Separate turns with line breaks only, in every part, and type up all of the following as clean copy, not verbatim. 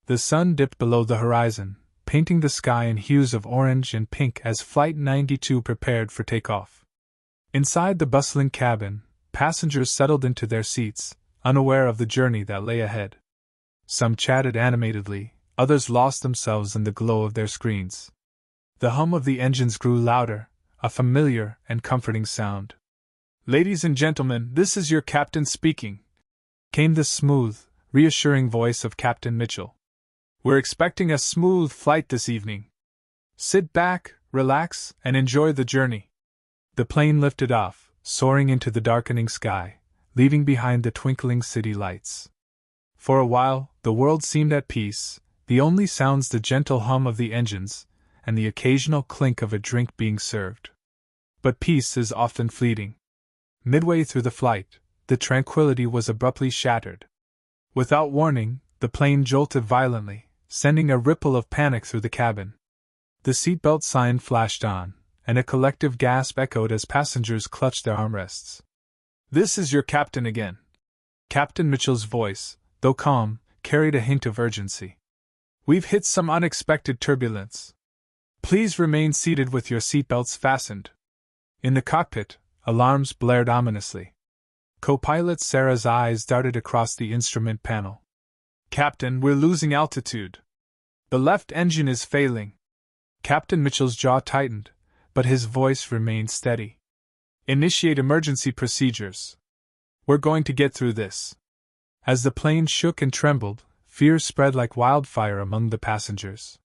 The sun dipped below the horizon, painting the sky in hues of orange and pink as Flight 92 prepared for takeoff. Inside the bustling cabin, passengers settled into their seats, unaware of the journey that lay ahead. Some chatted animatedly, others lost themselves in the glow of their screens. The hum of the engines grew louder, a familiar and comforting sound. "Ladies and gentlemen, this is your captain speaking," came the smooth, reassuring voice of Captain Mitchell. "We're expecting a smooth flight this evening. Sit back, relax, and enjoy the journey." The plane lifted off, soaring into the darkening sky, leaving behind the twinkling city lights. For a while, the world seemed at peace, the only sounds the gentle hum of the engines and the occasional clink of a drink being served. But peace is often fleeting. Midway through the flight, the tranquility was abruptly shattered. Without warning, the plane jolted violently, sending a ripple of panic through the cabin. The seatbelt sign flashed on, and a collective gasp echoed as passengers clutched their armrests. "This is your captain again." Captain Mitchell's voice, though calm, carried a hint of urgency. "We've hit some unexpected turbulence. Please remain seated with your seatbelts fastened." In the cockpit, alarms blared ominously. Co-pilot Sarah's eyes darted across the instrument panel. "Captain, we're losing altitude. The left engine is failing." Captain Mitchell's jaw tightened, but his voice remained steady. "Initiate emergency procedures. We're going to get through this." As the plane shook and trembled, fear spread like wildfire among the passengers.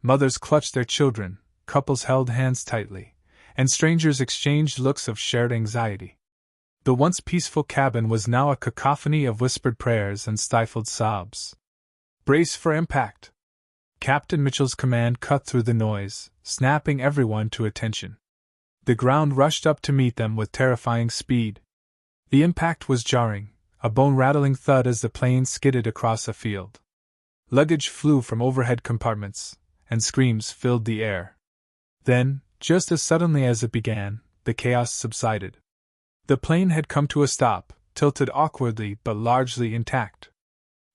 Mothers clutched their children, couples held hands tightly, and strangers exchanged looks of shared anxiety. The once peaceful cabin was now a cacophony of whispered prayers and stifled sobs. "Brace for impact." Captain Mitchell's command cut through the noise, snapping everyone to attention. The ground rushed up to meet them with terrifying speed. The impact was jarring, a bone-rattling thud as the plane skidded across a field. Luggage flew from overhead compartments, and screams filled the air. Then, just as suddenly as it began, the chaos subsided. The plane had come to a stop, tilted awkwardly but largely intact.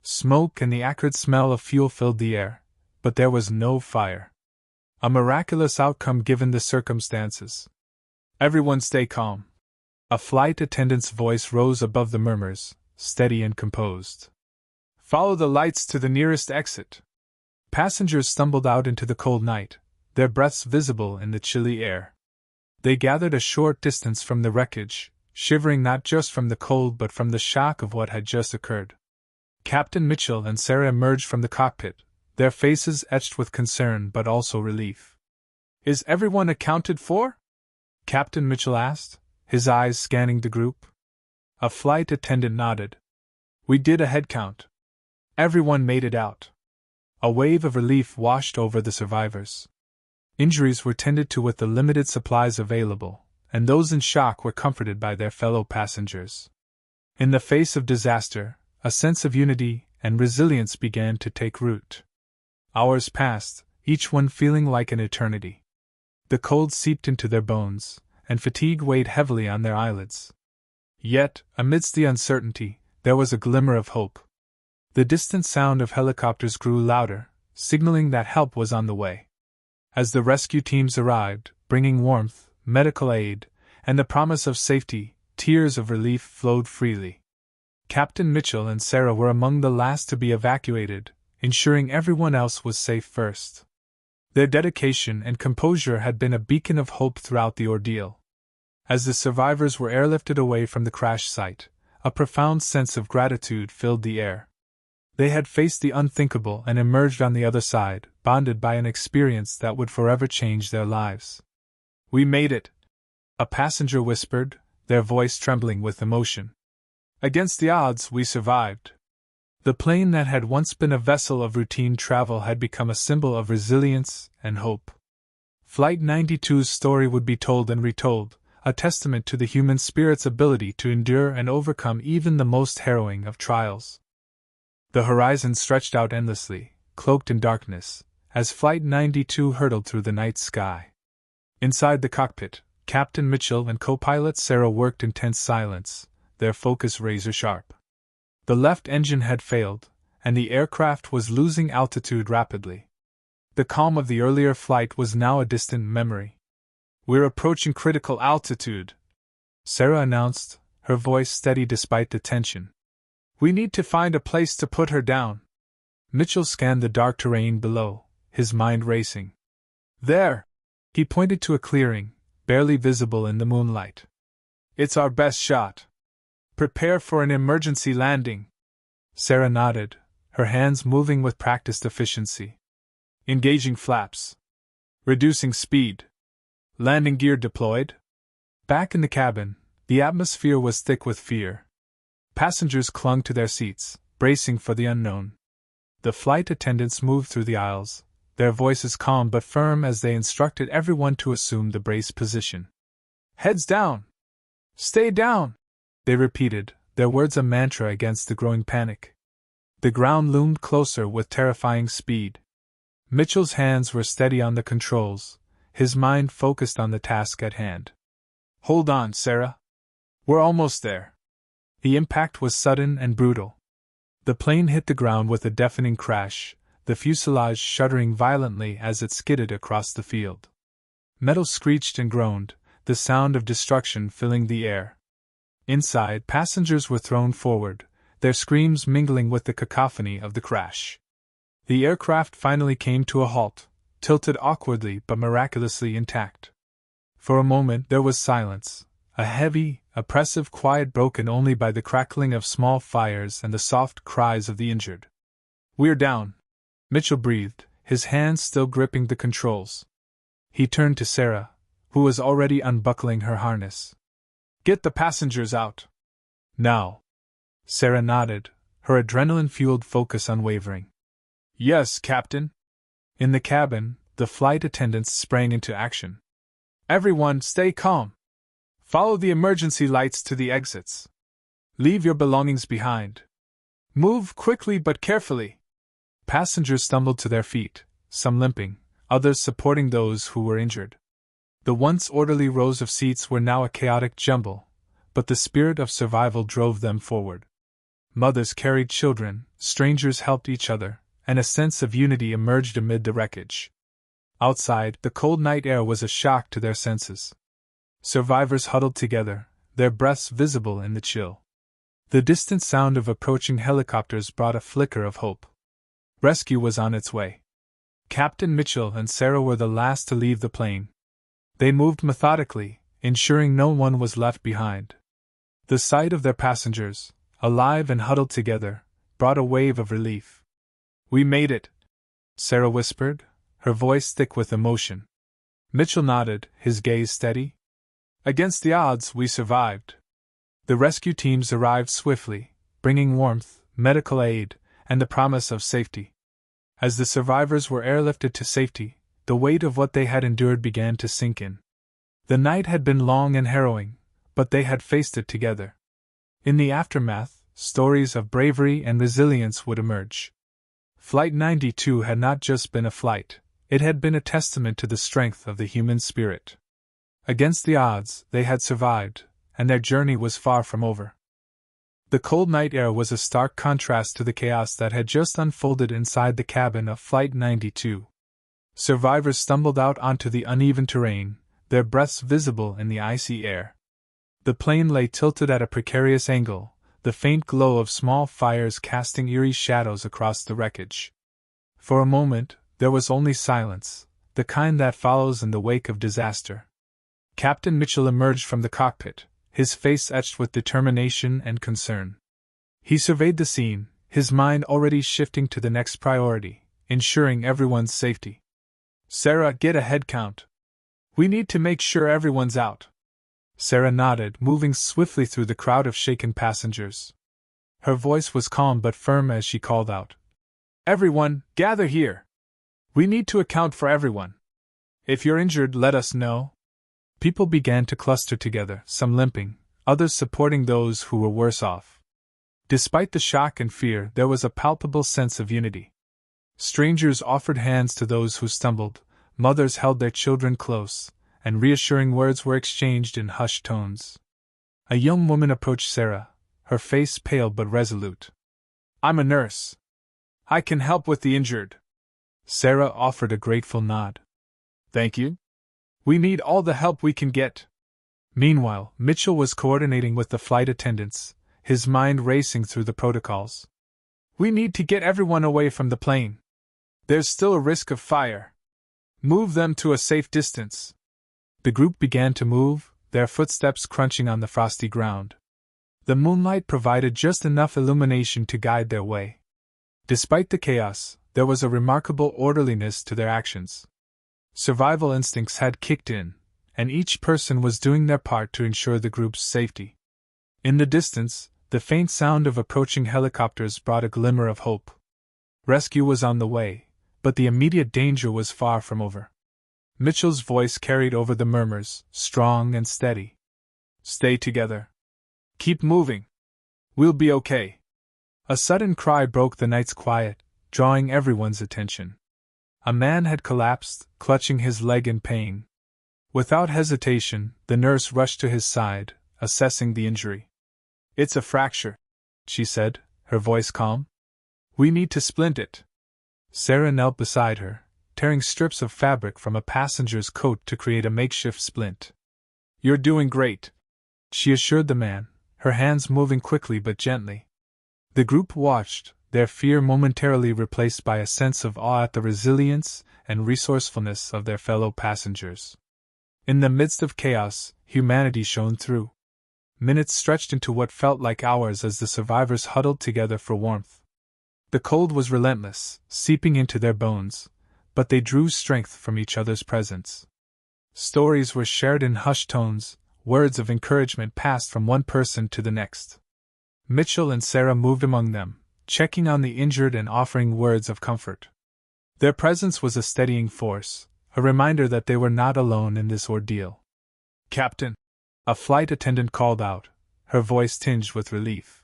Smoke and the acrid smell of fuel filled the air, but there was no fire. A miraculous outcome given the circumstances. "Everyone stay calm." A flight attendant's voice rose above the murmurs, steady and composed. "Follow the lights to the nearest exit." Passengers stumbled out into the cold night, their breaths visible in the chilly air. They gathered a short distance from the wreckage, shivering not just from the cold but from the shock of what had just occurred. Captain Mitchell and Sarah emerged from the cockpit, their faces etched with concern but also relief. "Is everyone accounted for?" Captain Mitchell asked, his eyes scanning the group. A flight attendant nodded. "We did a head count. Everyone made it out." A wave of relief washed over the survivors. Injuries were tended to with the limited supplies available, and those in shock were comforted by their fellow passengers. In the face of disaster, a sense of unity and resilience began to take root. Hours passed, each one feeling like an eternity. The cold seeped into their bones, and fatigue weighed heavily on their eyelids. Yet, amidst the uncertainty, there was a glimmer of hope. The distant sound of helicopters grew louder, signaling that help was on the way. As the rescue teams arrived, bringing warmth, medical aid, and the promise of safety, tears of relief flowed freely. Captain Mitchell and Sarah were among the last to be evacuated, ensuring everyone else was safe first. Their dedication and composure had been a beacon of hope throughout the ordeal. As the survivors were airlifted away from the crash site, a profound sense of gratitude filled the air. They had faced the unthinkable and emerged on the other side, bonded by an experience that would forever change their lives. "We made it," a passenger whispered, their voice trembling with emotion. "Against the odds, we survived." The plane that had once been a vessel of routine travel had become a symbol of resilience and hope. Flight 92's story would be told and retold, a testament to the human spirit's ability to endure and overcome even the most harrowing of trials. The horizon stretched out endlessly, cloaked in darkness, as Flight 92 hurtled through the night sky. Inside the cockpit, Captain Mitchell and co-pilot Sarah worked in tense silence, their focus razor-sharp. The left engine had failed, and the aircraft was losing altitude rapidly. The calm of the earlier flight was now a distant memory. "We're approaching critical altitude," Sarah announced, her voice steady despite the tension. "We need to find a place to put her down." Mitchell scanned the dark terrain below, his mind racing. "There!" He pointed to a clearing, barely visible in the moonlight. "It's our best shot. Prepare for an emergency landing." Sarah nodded, her hands moving with practiced efficiency. "Engaging flaps. Reducing speed. Landing gear deployed." Back in the cabin, the atmosphere was thick with fear. Passengers clung to their seats, bracing for the unknown. The flight attendants moved through the aisles, their voices calm but firm as they instructed everyone to assume the brace position. "Heads down! Stay down!" they repeated, their words a mantra against the growing panic. The ground loomed closer with terrifying speed. Mitchell's hands were steady on the controls, his mind focused on the task at hand. "Hold on, Sarah. We're almost there." The impact was sudden and brutal. The plane hit the ground with a deafening crash, the fuselage shuddering violently as it skidded across the field. Metal screeched and groaned, the sound of destruction filling the air. Inside, passengers were thrown forward, their screams mingling with the cacophony of the crash. The aircraft finally came to a halt, tilted awkwardly but miraculously intact. For a moment there was silence, a heavy, oppressive quiet broken only by the crackling of small fires and the soft cries of the injured. "We're down," Mitchell breathed, his hands still gripping the controls. He turned to Sarah, who was already unbuckling her harness. "Get the passengers out." "Now." Sarah nodded, her adrenaline-fueled focus unwavering. "Yes, Captain." In the cabin, the flight attendants sprang into action. "Everyone, stay calm. Follow the emergency lights to the exits. Leave your belongings behind. Move quickly but carefully." Passengers stumbled to their feet, some limping, others supporting those who were injured. The once orderly rows of seats were now a chaotic jumble, but the spirit of survival drove them forward. Mothers carried children, strangers helped each other, and a sense of unity emerged amid the wreckage. Outside, the cold night air was a shock to their senses. Survivors huddled together, their breaths visible in the chill. The distant sound of approaching helicopters brought a flicker of hope. Rescue was on its way. Captain Mitchell and Sarah were the last to leave the plane. They moved methodically, ensuring no one was left behind. The sight of their passengers, alive and huddled together, brought a wave of relief. "We made it," Sarah whispered, her voice thick with emotion. Mitchell nodded, his gaze steady. "Against the odds, we survived." The rescue teams arrived swiftly, bringing warmth, medical aid, and the promise of safety. As the survivors were airlifted to safety, the weight of what they had endured began to sink in. The night had been long and harrowing, but they had faced it together. In the aftermath, stories of bravery and resilience would emerge. Flight 92 had not just been a flight, it had been a testament to the strength of the human spirit. Against the odds, they had survived, and their journey was far from over. The cold night air was a stark contrast to the chaos that had just unfolded inside the cabin of Flight 92. Survivors stumbled out onto the uneven terrain, their breaths visible in the icy air. The plane lay tilted at a precarious angle, the faint glow of small fires casting eerie shadows across the wreckage. For a moment, there was only silence, the kind that follows in the wake of disaster. Captain Mitchell emerged from the cockpit, his face etched with determination and concern. He surveyed the scene, his mind already shifting to the next priority, ensuring everyone's safety. "Sarah, get a head count. We need to make sure everyone's out." Sarah nodded, moving swiftly through the crowd of shaken passengers. Her voice was calm but firm as she called out, "Everyone, gather here. We need to account for everyone. If you're injured, let us know." People began to cluster together, some limping, others supporting those who were worse off. Despite the shock and fear, there was a palpable sense of unity. Strangers offered hands to those who stumbled, mothers held their children close, and reassuring words were exchanged in hushed tones. A young woman approached Sarah, her face pale but resolute. "I'm a nurse. I can help with the injured. Sarah offered a grateful nod. Thank you. We need all the help we can get. Meanwhile, Mitchell was coordinating with the flight attendants, his mind racing through the protocols. We need to get everyone away from the plane. There's still a risk of fire. Move them to a safe distance. The group began to move, their footsteps crunching on the frosty ground. The moonlight provided just enough illumination to guide their way. Despite the chaos, there was a remarkable orderliness to their actions. Survival instincts had kicked in, and each person was doing their part to ensure the group's safety. In the distance, the faint sound of approaching helicopters brought a glimmer of hope. Rescue was on the way, but the immediate danger was far from over. Mitchell's voice carried over the murmurs, strong and steady. Stay together. Keep moving. We'll be okay. A sudden cry broke the night's quiet, drawing everyone's attention. A man had collapsed, clutching his leg in pain. Without hesitation, the nurse rushed to his side, assessing the injury. It's a fracture, she said, her voice calm. We need to splint it. Sarah knelt beside her, tearing strips of fabric from a passenger's coat to create a makeshift splint. You're doing great, she assured the man, her hands moving quickly but gently. The group watched, their fear momentarily replaced by a sense of awe at the resilience and resourcefulness of their fellow passengers. In the midst of chaos, humanity shone through. Minutes stretched into what felt like hours as the survivors huddled together for warmth. The cold was relentless, seeping into their bones, but they drew strength from each other's presence. Stories were shared in hushed tones, words of encouragement passed from one person to the next. Mitchell and Sarah moved among them, checking on the injured and offering words of comfort. Their presence was a steadying force, a reminder that they were not alone in this ordeal. Captain, a flight attendant called out, her voice tinged with relief.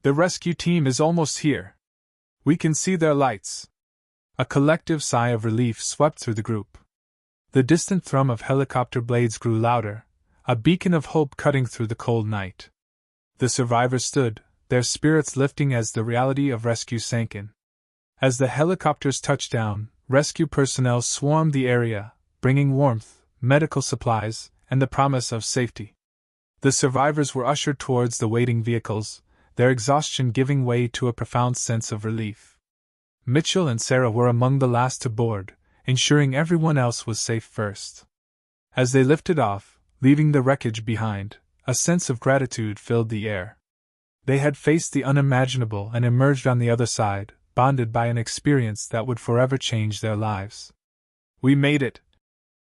The rescue team is almost here. We can see their lights. A collective sigh of relief swept through the group. The distant thrum of helicopter blades grew louder, a beacon of hope cutting through the cold night. The survivors stood, their spirits lifting as the reality of rescue sank in. As the helicopters touched down, rescue personnel swarmed the area, bringing warmth, medical supplies, and the promise of safety. The survivors were ushered towards the waiting vehicles, their exhaustion giving way to a profound sense of relief. Mitchell and Sarah were among the last to board, ensuring everyone else was safe first. As they lifted off, leaving the wreckage behind, a sense of gratitude filled the air. They had faced the unimaginable and emerged on the other side, bonded by an experience that would forever change their lives. We made it,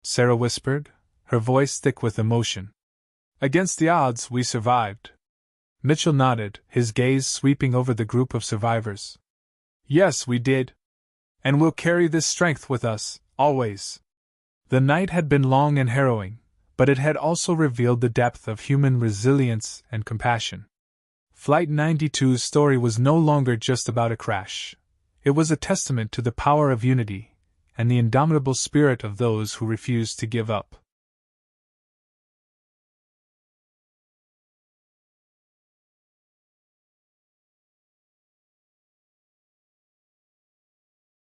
Sarah whispered, her voice thick with emotion. Against the odds, we survived. Mitchell nodded, his gaze sweeping over the group of survivors. Yes, we did. And we'll carry this strength with us, always. The night had been long and harrowing, but it had also revealed the depth of human resilience and compassion. Flight 92's story was no longer just about a crash. It was a testament to the power of unity and the indomitable spirit of those who refused to give up.